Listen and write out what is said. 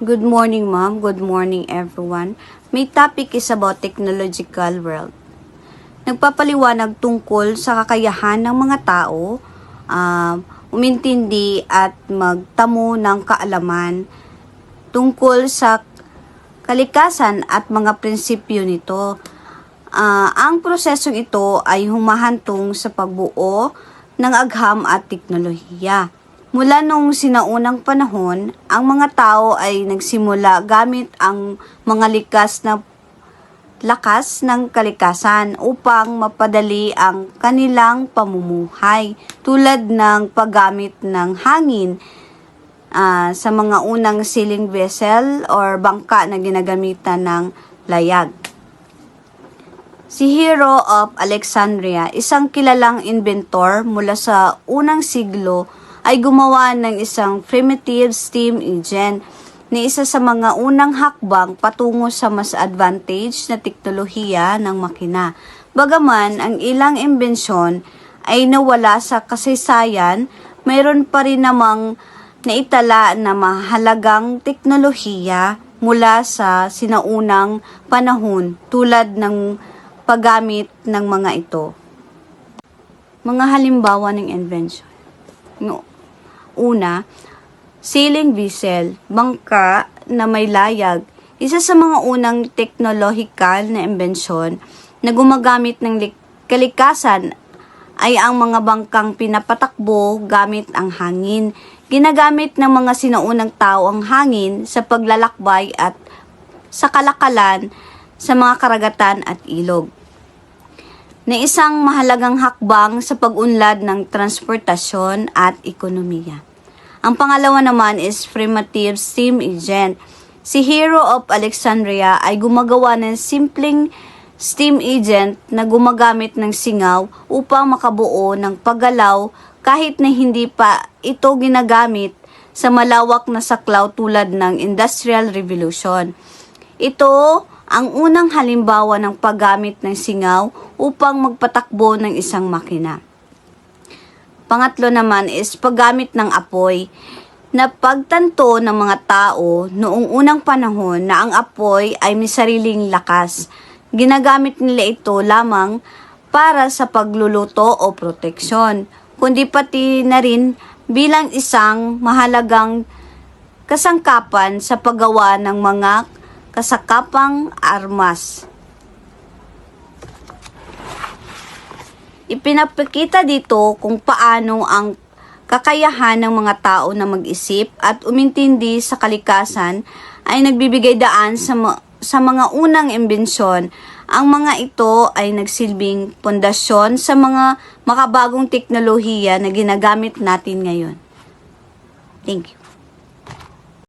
Good morning, ma'am. Good morning, everyone. My topic is about technological world. Nagpapaliwanag tungkol sa kakayahan ng mga tao, umintindi at magtamo ng kaalaman tungkol sa kalikasan at mga prinsipyo nito. Ang prosesong ito ay humahantong sa pagbuo ng agham at teknolohiya. Mula noong sinaunang panahon, ang mga tao ay nagsimula gamit ang mga lakas ng kalikasan upang mapadali ang kanilang pamumuhay, tulad ng paggamit ng hangin sa mga unang sailing vessel or bangka na ginagamitan ng layag. Si Hero of Alexandria, isang kilalang inventor mula sa unang siglo, ay gumawa ng isang primitive steam engine na isa sa mga unang hakbang patungo sa mas advantage na teknolohiya ng makina. Bagaman ang ilang imbensyon ay nawala sa kasaysayan, mayroon pa rin namang naitala na mahalagang teknolohiya mula sa sinaunang panahon tulad ng paggamit ng mga ito. Mga halimbawa ng invention. Una, sailing vessel, bangka na may layag. Isa sa mga unang teknolohikal na imbensyon na gumagamit ng kalikasan ay ang mga bangkang pinapatakbo gamit ang hangin. Ginagamit ng mga sinaunang tao ang hangin sa paglalakbay at sa kalakalan sa mga karagatan at ilog, na isang mahalagang hakbang sa pag-unlad ng transportasyon at ekonomiya. Ang pangalawa naman is primitive steam engine. Si Hero of Alexandria ay gumagawa ng simpleng steam engine na gumagamit ng singaw upang makabuo ng paggalaw kahit na hindi pa ito ginagamit sa malawak na saklaw tulad ng Industrial Revolution. Ito ang unang halimbawa ng paggamit ng singaw upang magpatakbo ng isang makina. Pangatlo naman is paggamit ng apoy. Napagtanto ng mga tao noong unang panahon na ang apoy ay may sariling lakas. Ginagamit nila ito lamang para sa pagluluto o proteksyon, kundi pati na rin bilang isang mahalagang kasangkapan sa paggawa ng mga kasakapang armas. Ipinapakita dito kung paano ang kakayahan ng mga tao na mag-isip at umintindi sa kalikasan ay nagbibigay daan sa mga unang imbensyon. Ang mga ito ay nagsilbing pundasyon sa mga makabagong teknolohiya na ginagamit natin ngayon. Thank you.